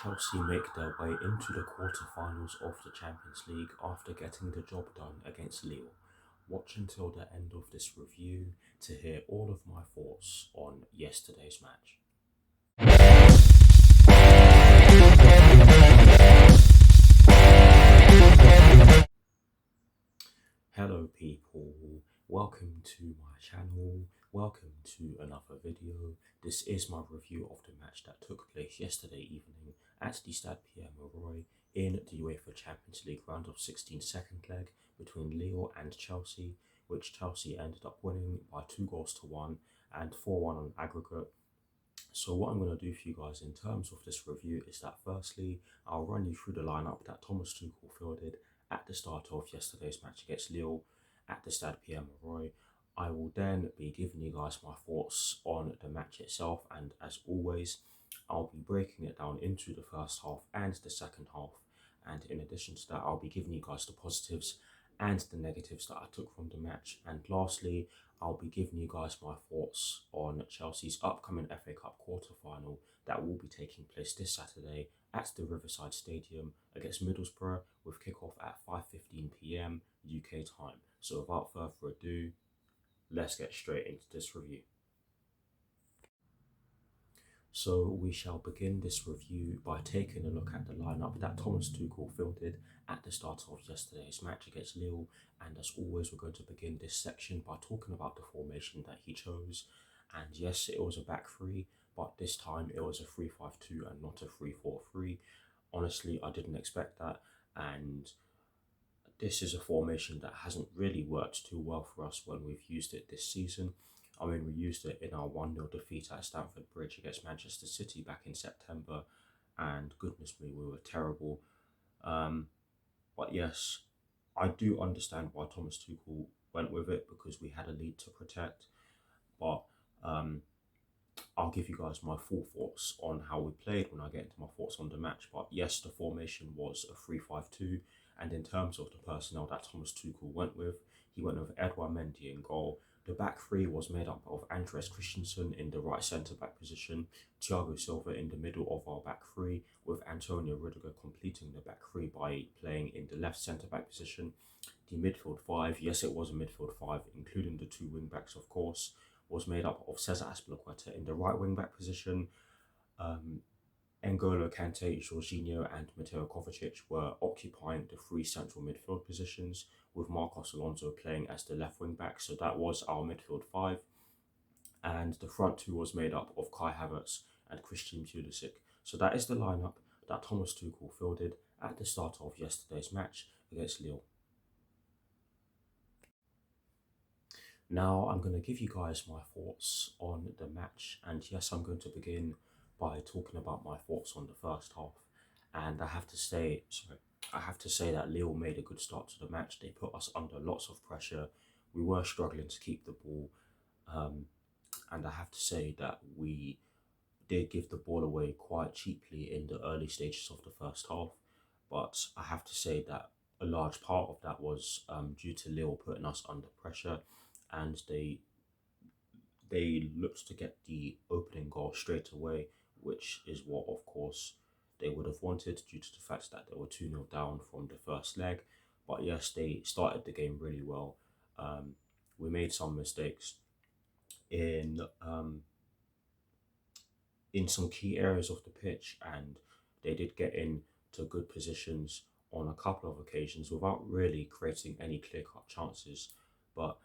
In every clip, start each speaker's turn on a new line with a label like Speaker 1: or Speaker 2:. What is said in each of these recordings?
Speaker 1: Chelsea make their way into the quarter-finals of the Champions League after getting the job done against Lille. Watch until the end of this review to hear all of my thoughts on yesterday's match. Hello people, welcome to my channel, welcome to another video. This is my review of the match that took place yesterday evening at the Stade Pierre-Mauroy in the UEFA Champions League round of 16 second leg between Lille and Chelsea, which Chelsea ended up winning by 2-1 and 4-1 on aggregate. So what I'm going to do for you guys in terms of this review is that firstly, I'll run you through the lineup that Thomas Tuchel fielded at the start of yesterday's match against Lille at the Stade Pierre-Mauroy. I will then be giving you guys my thoughts on the match itself, and as always, I'll be breaking it down into the first half and the second half. And in addition to that, I'll be giving you guys the positives and the negatives that I took from the match. And lastly, I'll be giving you guys my thoughts on Chelsea's upcoming FA Cup quarter-final that will be taking place this Saturday at the Riverside Stadium against Middlesbrough, with kickoff at 5:15 PM UK time. So without further ado, let's get straight into this review. So we shall begin this review by taking a look at the lineup that Thomas Tuchel fielded at the start of yesterday's match against Lille. And as always, we're going to begin this section by talking about the formation that he chose. And yes, it was a back three, but this time it was a 3-5-2 and not a 3-4-3. Honestly, I didn't expect that, and this is a formation that hasn't really worked too well for us when we've used it this season. I mean, we used it in our 1-0 defeat at Stamford Bridge against Manchester City back in September, and goodness me, we were terrible. But yes, I do understand why Thomas Tuchel went with it, because we had a lead to protect. But I'll give you guys my full thoughts on how we played when I get into my thoughts on the match. But yes, the formation was a 3-5-2. And in terms of the personnel that Thomas Tuchel went with, he went with Edouard Mendy in goal. The back three was made up of Andreas Christensen in the right centre-back position, Thiago Silva in the middle of our back three, with Antonio Rudiger completing the back three by playing in the left centre-back position. The midfield five, yes, it was a midfield five, including the two wing-backs, of course, was made up of Cesar Azpilicueta in the right wing-back position. N'Golo Kante, Jorginho and Mateo Kovacic were occupying the three central midfield positions, with Marcos Alonso playing as the left wing-back. So that was our midfield five. And the front two was made up of Kai Havertz and Christian Pulisic. So that is the lineup that Thomas Tuchel fielded at the start of yesterday's match against Lille. Now I'm going to give you guys my thoughts on the match, and yes, I'm going to begin by talking about my thoughts on the first half. And I have to say that Lille made a good start to the match. They put us under lots of pressure. We were struggling to keep the ball, and I have to say that we did give the ball away quite cheaply in the early stages of the first half. But I have to say that a large part of that was due to Lille putting us under pressure, and they looked to get the opening goal straight away, which is what, of course, they would have wanted due to the fact that they were 2-0 down from the first leg. But yes, they started the game really well. We made some mistakes in some key areas of the pitch, and they did get into good positions on a couple of occasions without really creating any clear-cut chances. But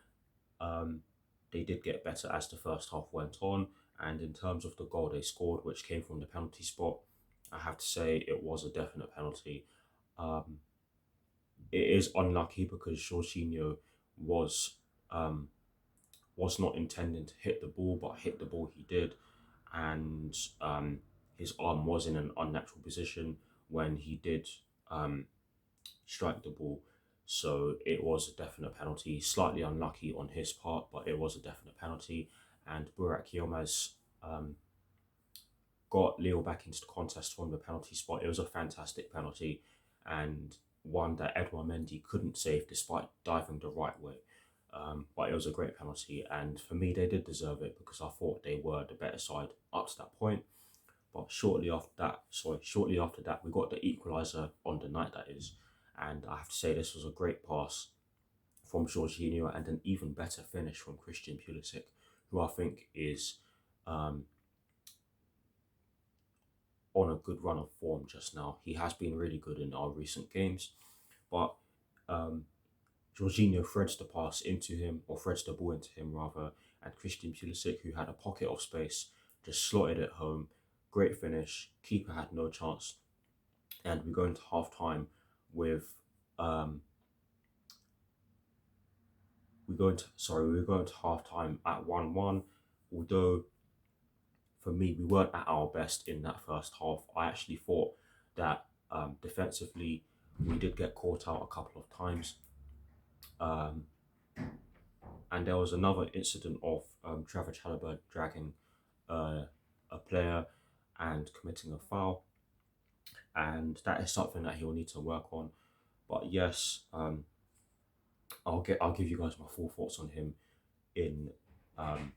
Speaker 1: they did get better as the first half went on. And in terms of the goal they scored, which came from the penalty spot, I have to say it was a definite penalty. It is unlucky because Jorginho was not intending to hit the ball, but hit the ball he did, and his arm was in an unnatural position when he did strike the ball. So it was a definite penalty, slightly unlucky on his part, but it was a definite penalty. And Burak Yilmaz got Lille back into the contest from the penalty spot. It was a fantastic penalty, and one that Edouard Mendy couldn't save despite diving the right way. But it was a great penalty, and for me, they did deserve it because I thought they were the better side up to that point. But shortly after that, we got the equaliser on the night, that is. And I have to say, this was a great pass from Jorginho and an even better finish from Christian Pulisic, who I think is on a good run of form just now. He has been really good in our recent games, but um, Jorginho threads the pass into him, or threads the ball into him rather, and Christian Pulisic, who had a pocket of space, just slotted it home. Great finish. Keeper had no chance, and we go into half time with we go into half time at 1-1. Although for me, we weren't at our best in that first half. I actually thought that defensively we did get caught out a couple of times. Um, and there was another incident of Trevor Chalobah dragging a player and committing a foul, and that is something that he'll need to work on. But yes, I'll give you guys my full thoughts on him in um,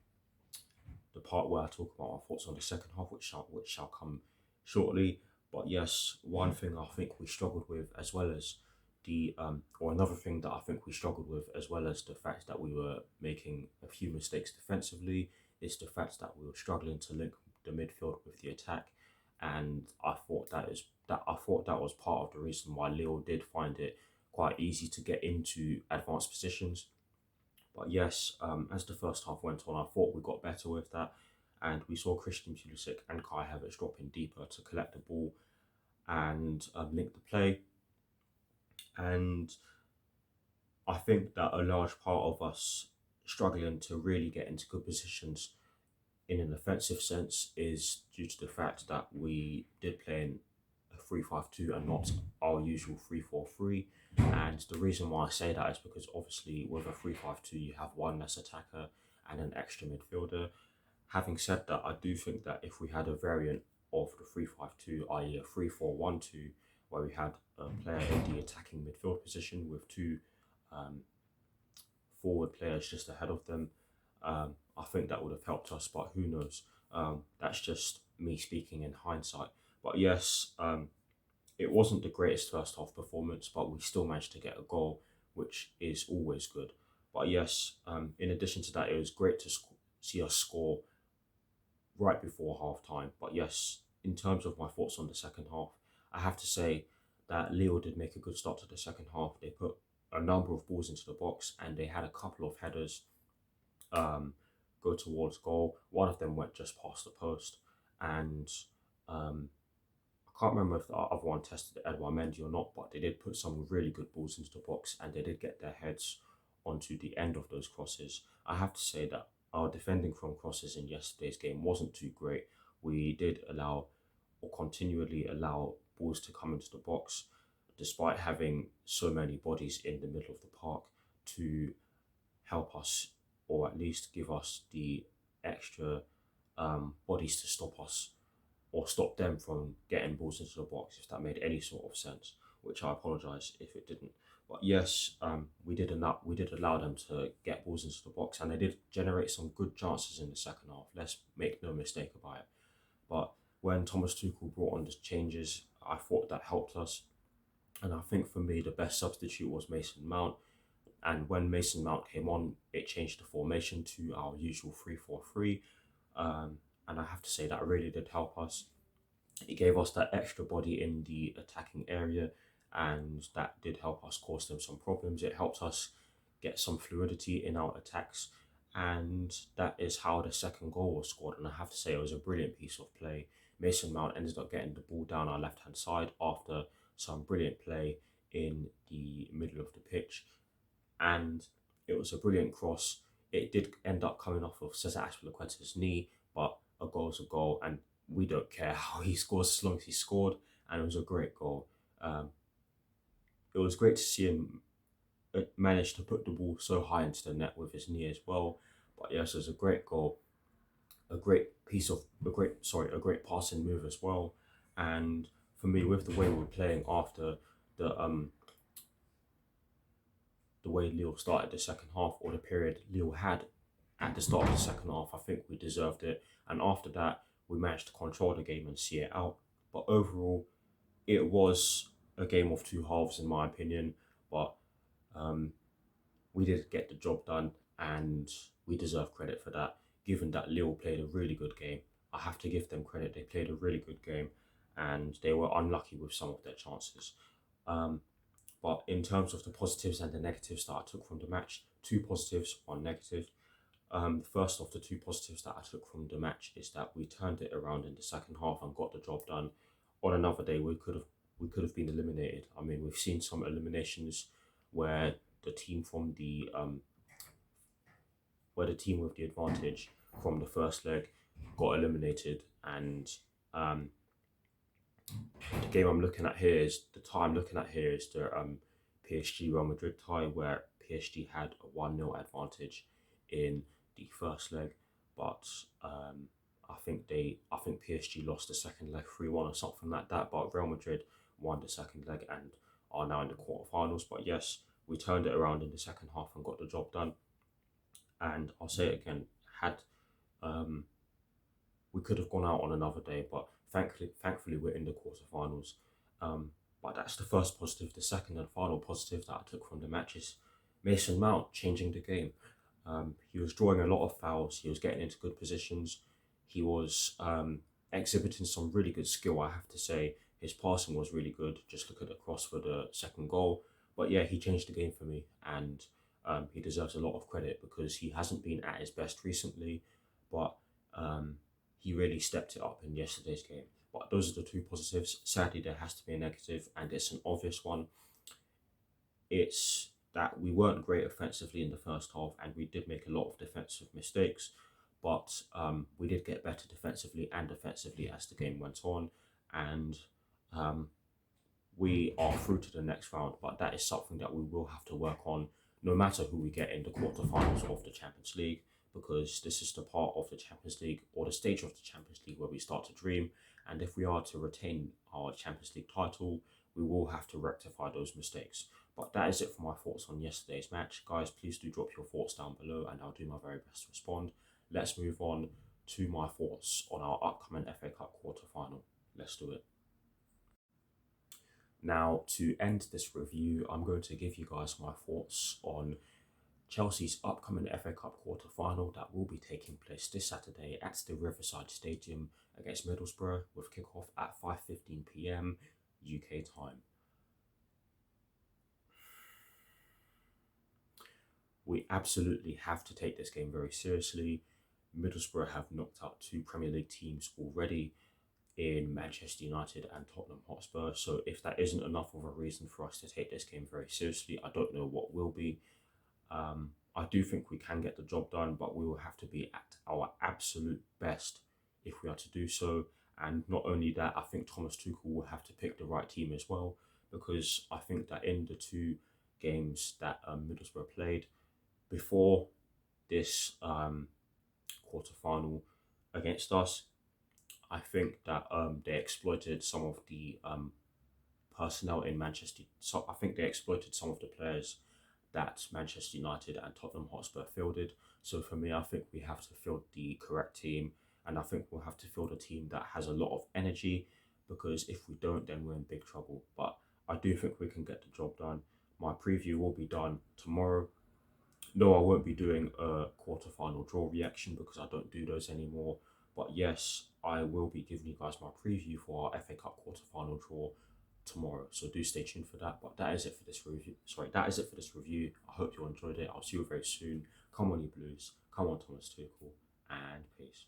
Speaker 1: the part where I talk about my thoughts on the second half, which shall come shortly. But yes, one thing I think we struggled with, as well as or another thing that I think we struggled with, as well as the fact that we were making a few mistakes defensively, is the fact that we were struggling to link the midfield with the attack, and I thought that was part of the reason why Lille did find it quite easy to get into advanced positions. But yes, as the first half went on, I thought we got better with that, and we saw Christian Pulisic and Kai Havertz dropping deeper to collect the ball and link the play. And I think that a large part of us struggling to really get into good positions in an offensive sense is due to the fact that we did play in a 3-5-2 and not our usual 3-4-3. And the reason why I say that is because obviously with a 3-5-2 you have one less attacker and an extra midfielder. Having said that, I do think that if we had a variant of the 3-5-2, i.e. a 3-4-1-2, where we had a player in the attacking midfield position with two forward players just ahead of them, I think that would have helped us, but who knows? That's just me speaking in hindsight. But yes, it wasn't the greatest first half performance, but we still managed to get a goal, which is always good. But yes, in addition to that, it was great to see us score right before half time. But yes, in terms of my thoughts on the second half, I have to say that Lille did make a good start to the second half. They put a number of balls into the box and they had a couple of headers go towards goal. One of them went just past the post, and I can't remember if the other one tested Edouard Mendy or not, but they did put some really good balls into the box and they did get their heads onto the end of those crosses. I have to say that our defending from crosses in yesterday's game wasn't too great. We did allow, or continually allow, balls to come into the box, despite having so many bodies in the middle of the park to help us, or at least give us the extra bodies to stop us, or stop them from getting balls into the box, if that made any sort of sense, which I apologise if it didn't. But yes, we did allow them to get balls into the box, and they did generate some good chances in the second half. Let's make no mistake about it. But when Thomas Tuchel brought on the changes, I thought that helped us. And I think for me, the best substitute was Mason Mount. And when Mason Mount came on, it changed the formation to our usual 3-4-3. And I have to say that really did help us. It gave us that extra body in the attacking area, and that did help us cause them some problems. It helped us get some fluidity in our attacks, and that is how the second goal was scored. And I have to say, it was a brilliant piece of play. Mason Mount ended up getting the ball down our left-hand side after some brilliant play in the middle of the pitch, and it was a brilliant cross. It did end up coming off of Cesar Azpilicueta's knee, but a goal's a goal, and we don't care how he scores as long as he scored, and it was a great goal. It was great to see him manage to put the ball so high into the net with his knee as well. But yes, it was a great goal, a great passing move as well. And for me, with the way we were playing after the way Lille started the second half, or the period Lille had at the start of the second half, I think we deserved it. And after that, we managed to control the game and see it out. But overall, it was a game of two halves, in my opinion. But um, we did get the job done, and we deserve credit for that. Given that Lille played a really good game, I have to give them credit. They played a really good game, and they were unlucky with some of their chances. Um, but in terms of the positives and the negatives that I took from the match, two positives, one negative. The first of the two positives that I took from the match is that we turned it around in the second half and got the job done. On another day, we could have been eliminated. I mean, we've seen some eliminations where the team from the where the team with the advantage from the first leg got eliminated, and um, the game I'm looking at here is the tie I'm looking at here is the PSG Real Madrid tie, where PSG had a 1-0 advantage in the first leg, but I think PSG lost the second leg 3-1 or something like that. But Real Madrid won the second leg and are now in the quarterfinals. But yes, we turned it around in the second half and got the job done. And I'll say it again, had um, we could have gone out on another day, but thankfully we're in the quarterfinals. But that's the first positive. The second and final positive that I took from the match is Mason Mount changing the game. He was drawing a lot of fouls. He was getting into good positions. He was exhibiting some really good skill, I have to say. His passing was really good. Just look at the cross for the second goal. But yeah, he changed the game for me, and he deserves a lot of credit because he hasn't been at his best recently, but he really stepped it up in yesterday's game. But those are the two positives. Sadly, there has to be a negative, and it's an obvious one. It's that we weren't great offensively in the first half, and we did make a lot of defensive mistakes, but we did get better defensively and offensively as the game went on, and um, we are through to the next round. But that is something that we will have to work on, no matter who we get in the quarterfinals of the Champions League, because this is the part of the Champions League or the stage of the Champions League where we start to dream. And if we are to retain our Champions League title, we will have to rectify those mistakes. But that is it for my thoughts on yesterday's match. Guys, please do drop your thoughts down below and I'll do my very best to respond. Let's move on to my thoughts on our upcoming FA Cup quarter final. Let's do it. Now, to end this review, I'm going to give you guys my thoughts on Chelsea's upcoming FA Cup quarter final that will be taking place this Saturday at the Riverside Stadium against Middlesbrough, with kickoff at 5:15 p.m. UK time. We absolutely have to take this game very seriously. Middlesbrough have knocked out two Premier League teams already in Manchester United and Tottenham Hotspur. So if that isn't enough of a reason for us to take this game very seriously, I don't know what will be. I do think we can get the job done, but we will have to be at our absolute best if we are to do so. And not only that, I think Thomas Tuchel will have to pick the right team as well, because I think that in the two games that Middlesbrough played before this quarter final against us, I think that they exploited some of the personnel in Manchester. So I think they exploited some of the players that Manchester United and Tottenham Hotspur fielded. So for me, I think we have to field the correct team, and I think we'll have to field a team that has a lot of energy, because if we don't, then we're in big trouble. But I do think we can get the job done. My preview will be done tomorrow. No, I won't be doing a quarterfinal draw reaction because I don't do those anymore. But yes, I will be giving you guys my preview for our FA Cup quarterfinal draw tomorrow. So do stay tuned for that. But that is it for this review. That is it for this review. I hope you enjoyed it. I'll see you very soon. Come on, you Blues. Come on, Thomas Tuchel. And peace.